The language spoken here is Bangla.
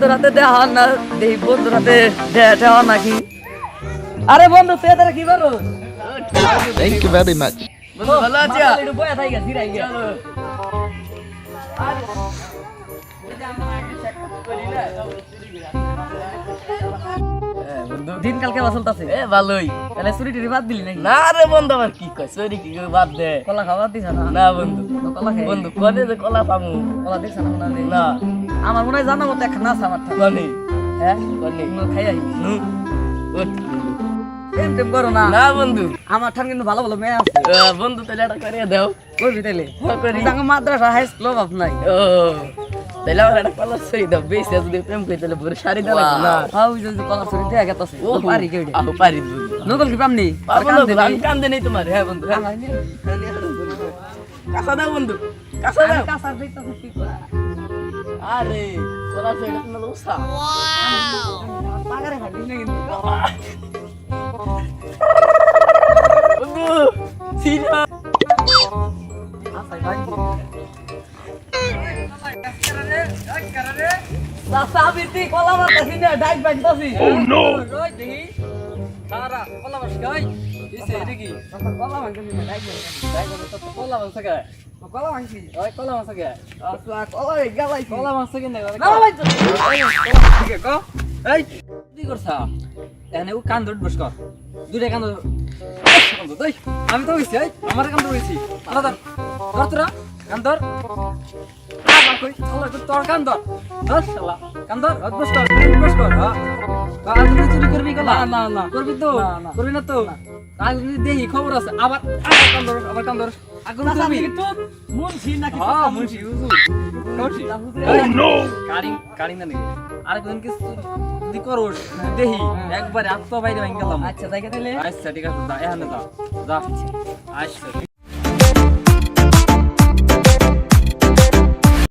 বন্ধুরাতে দেওয়া না দেখি বন্ধুরাতে দেওয়া নাকি আরে বন্ধু তুই তারা কি করো Thank you very much. বন্ধু ভালো আছি একটু বয়া থাই গেছি রাই গিয়া দিনকাল কেমন চলতেছে ভালোই তাহলে চুরি টুরি বাদ দিলি নাকি না রে বন্ধু আবার কি কয় চুরি কি করে বাদ দে কলা খাওয়া দিছ না না বন্ধু কলা খাই বন্ধু কনে যে কলা পামু কলা দিছ না মনে হয় না আমার মনে হয় জানা মতো একটা নাচ আমার কনে হ্যাঁ কনে খাই আই হুম ওঠ প্রেম টেম করো না না বন্ধু আমার ঠান কিন্তু ভালো ভালো মেয়ে আছে বন্ধু তাহলে এটা করে দাও করবি তাইলে করি তাঙ্গ মাদ্রাসা হাই স্কুল অভাব নাই ও তাহলে আমার একটা কলা সই দাও বেশি যদি প্রেম করি তাহলে পুরো শাড়ি দাও না হাউ যদি কলা চুরি দিয়ে গেতাছে ও পারি কেউডি আহ পারি বন্ধু নকল কি পামনি পারবো না বন্ধু, আমি কান্দে নেই তোমার হ্যাঁ বন্ধু হ্যাঁ কাঁচা দাও বন্ধু কাঁচা দাও কাসার দিতাছে কি করে আরে কলা সই এটা তোমার উসা পাগারে হাঁটিস না কিন্তু বন্ধু সিরিয়া আসাই ভাই সাবিতি কলা মারতাছি না ডাইট বাইতাছি ও নো রই দেখি সারা কলা মারছ গাই দিছে দেখি কলা মারতাছি না ডাইট তো কলা মারছ গায় কলা মারছি ওই কলা মারছ গায় আচ্ছা কলা গালাই কলা মারছ কেন না ভাই ঠিক আছে এই কি করছা এনে ও কান ধর বস কর দুইটা কান ধর দই আমি তো হইছি আমার কান ধর হইছি আলাদা ধর তোরা কান ধর আবার কই আল্লাহ তোর কান ধর ধর শালা কান ধর বস কর হ্যাঁ কাল চুরি করবি গলা না না করবি তো করবি না তো কাল যদি দেহি খবর আছে আবার আবার কান ধর আগুন করবি তো মুনছি নাকি হ্যাঁ মুনছি হুজুর মুনছি ও নো কারিং না নাকি আরেকজন কি যদি করোস দেহি একবারে আত্মা বাইরে ভাঙ গেলাম আচ্ছা তাই তাহলে আচ্ছা ঠিক আছে যা এখানে যা আচ্ছা